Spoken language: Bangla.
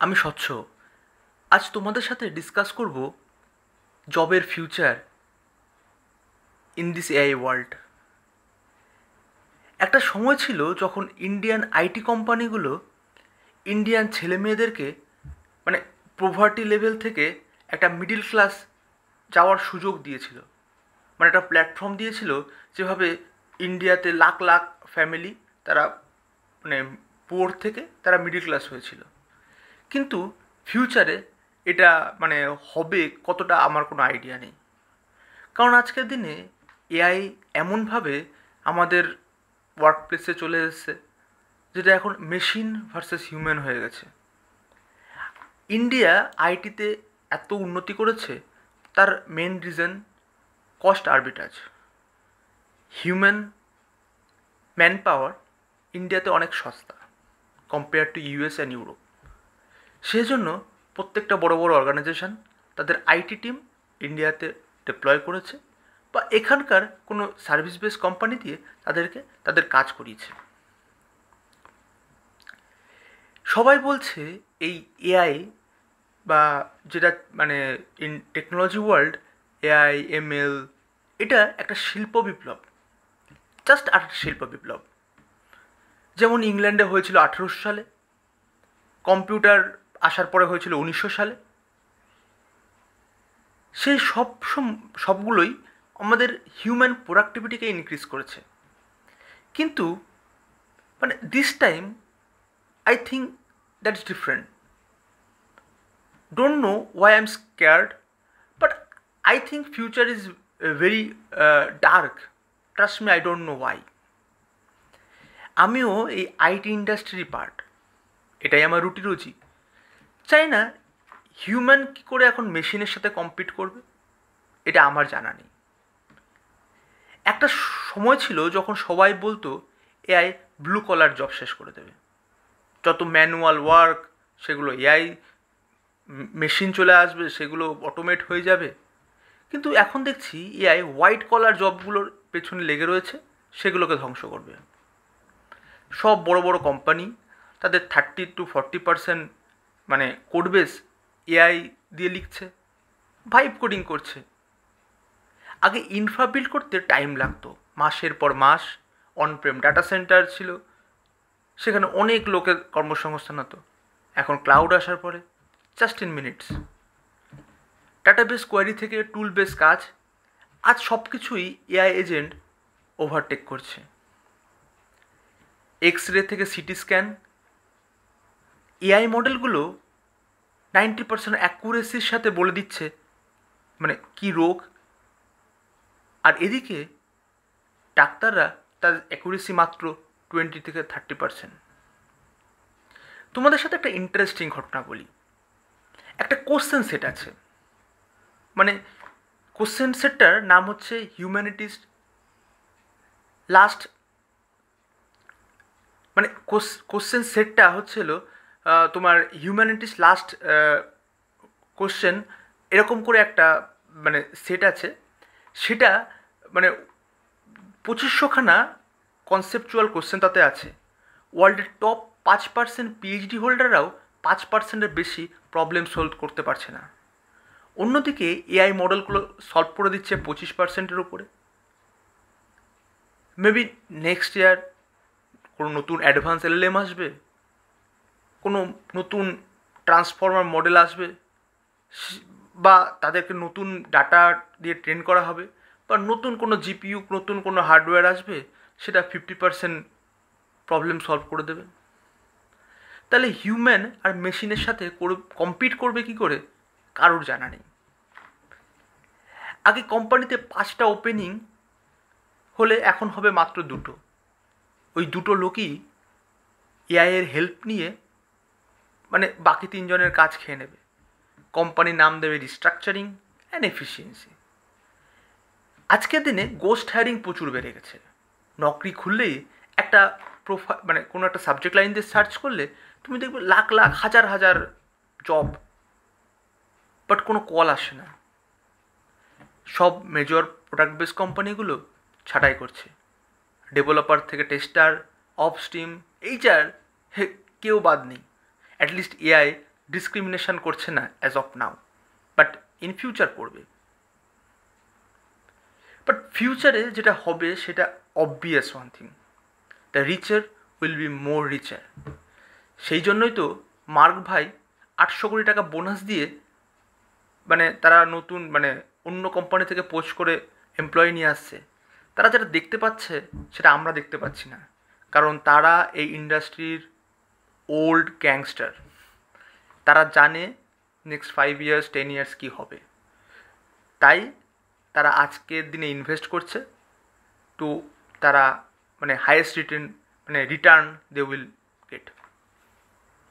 আমি স্বচ্ছ। আজ তোমাদের সাথে ডিসকাস করব জবের future in this AI world. একটা সময় ছিল যখন ইন্ডিয়ান আইটি কোম্পানিগুলো ইন্ডিয়ান ছেলে মেয়েদেরকে মানে পোভার্টি লেভেল থেকে একটা মিডিল ক্লাস যাওয়ার সুযোগ দিয়েছিল। মানে একটা প্ল্যাটফর্ম দিয়েছিল, যেভাবে ইন্ডিয়াতে লাখ লাখ ফ্যামিলি তারা মানে পুয়ার থেকে তারা মিডিল ক্লাস হয়েছিল। কিন্তু ফিউচারে এটা মানে হবে কতটা আমার কোনো আইডিয়া নেই। কারণ আজকের দিনে এআই এমনভাবে আমাদের ওয়ার্ক প্লেসে চলে এসেছে, যেটা এখন মেশিন ভার্সেস হিউম্যান হয়ে গেছে। ইন্ডিয়া আইটিতে এত উন্নতি করেছে, তার main reason cost arbitrage. Human man power ইন্ডিয়াতে অনেক সস্তা compare to US and Europe. সেজন্য প্রত্যেকটা বড় বড় অর্গানাইজেশন তাদের আইটি টিম ইন্ডিয়াতে ডিপ্লয় করেছে, বা এখানকার কোনো সার্ভিস বেস কোম্পানি দিয়ে তাদেরকে তাদের কাজ করিয়েছে। সবাই বলছে এই এআই বা যেটা মানে in technology world, AI ML, এটা একটা শিল্প বিপ্লব, জাস্ট একটা শিল্প বিপ্লব। যেমন ইংল্যান্ডে হয়েছিল 1800 সালে, কম্পিউটার আসার পরে হয়েছিল 1900 সালে। সেই সবগুলোই আমাদের হিউম্যান প্রোডাক্টিভিটিকে ইনক্রিজ করেছে। কিন্তু মানে this time I think that's different. Don't know Y I am scared, but I think future is very dark. Trust me, I don't know Y. আমিও এই আইটি ইন্ডাস্ট্রির পার্ট, এটাই আমার রুটি রুজি। চাই না হিউম্যান কী করে এখন মেশিনের সাথে কম্পিট করবে, এটা আমার জানা নেই। একটা সময় ছিল যখন সবাই বলতো এআই ব্লু কলার জব শেষ করে দেবে, যত ম্যানুয়াল ওয়ার্ক সেগুলো এআই মেশিন চলে আসবে, সেগুলো অটোমেট হয়ে যাবে। কিন্তু এখন দেখছি এআই হোয়াইট কলার জবগুলোর পেছনে লেগে রয়েছে, সেগুলোকে ধ্বংস করবে। সব বড় বড় কোম্পানি তাদের 30-40% মানে কোড বেস এআই দিয়ে লিখছে, ভাইব কোডিং করছে। আগে ইনফ্রা বিল্ড করতে টাইম লাগতো, মাসের পর মাস। অনপ্রেম ডাটা সেন্টার ছিল, সেখানে অনেক লোকের কর্মসংস্থান হতো। এখন ক্লাউড আসার পরে just in minutes database query থেকে টুল বেস কাজ, আজ সব কিছুই এআই এজেন্ট ওভারটেক করছে। এক্স রে থেকে সিটি স্ক্যান, এআই মডেলগুলো 90% অ্যাকুরেসির সাথে বলে দিচ্ছে মানে কী রোগ। আর এদিকে ডাক্তাররা তার অ্যাকুরেসি মাত্র 20-30%। তোমাদের সাথে একটা ইন্টারেস্টিং ঘটনা বলি। একটা কোশ্চেন সেট আছে, মানে কোশ্চেন সেটটার নাম হচ্ছে হিউম্যানিটিস লাস্ট, মানে কোশ্চেন সেটটা হচ্ছিল তোমার হিউম্যানিটিস লাস্ট কোশ্চেন, এরকম করে একটা মানে সেট আছে। সেটা মানে 2500খানা কনসেপচুয়াল কোশ্চেন তাতে আছে। ওয়ার্ল্ডের টপ 5% পিএইচডি হোল্ডাররাও 5%-এর বেশি প্রবলেম সলভ করতে পারছে না। অন্যদিকে এআই মডেলগুলো সলভ করে দিচ্ছে 25%-এর উপরে। মেবি নেক্সট ইয়ার কোনো নতুন অ্যাডভান্স এলএলএম আসবে, কোনো নতুন ট্রান্সফর্মার মডেল আসবে, বা তাদেরকে নতুন ডাটা দিয়ে ট্রেন করা হবে, বা নতুন কোনো জিপিইউ, নতুন কোনো হার্ডওয়্যার আসবে, সেটা 50% প্রবলেম সলভ করে দেবে। তাহলে হিউম্যান আর মেশিনের সাথে কম্পিট করবে কী করে, কারোর জানা নেই। আগে কোম্পানিতে 5টা ওপেনিং হলে এখন হবে মাত্র 2টো। ওই 2টো লোকই এআইয়ের হেল্প নিয়ে মানে বাকি 3জনের কাজ খেয়ে নেবে। কোম্পানির নাম দেবে রিস্ট্রাকচারিং অ্যান্ড এফিসিয়েন্সি। আজকের দিনে গোস্ট হায়ারিং প্রচুর বেড়ে গেছে। নকরি খুললেই একটা মানে কোনো একটা সাবজেক্ট লাইন দিয়ে সার্চ করলে তুমি দেখবে লাখ লাখ হাজার হাজার জব, বাট কোনো কল আসে না। সব মেজর প্রোডাক্ট বেস কোম্পানিগুলো ছাঁটাই করছে, ডেভেলপার থেকে টেস্টার, অফ স্ট্রিম, এইচআর, কেউ বাদ নেই। অ্যাটলিস্ট এআই ডিসক্রিমিনেশন করছে না as of now, but in future করবে। বাট ফিউচারে যেটা হবে সেটা obvious one thing, the richer will be more richer. সেই জন্যই তো মার্ক ভাই 800 কোটি টাকা বোনাস দিয়ে মানে তারা নতুন মানে অন্য কোম্পানি থেকে পোস্ট করে এমপ্লয়ি নিয়ে আসছে। তারা যেটা দেখতে পাচ্ছে সেটা আমরা দেখতে পাচ্ছি না, কারণ তারা এই ইন্ডাস্ট্রির ওল্ড গ্যাংস্টার। তারা জানে নেক্সট 5 ইয়ার্স 10 ইয়ার্স কী হবে, তাই তারা আজকের দিনে ইনভেস্ট করছে। তো তারা মানে highest return they will gate.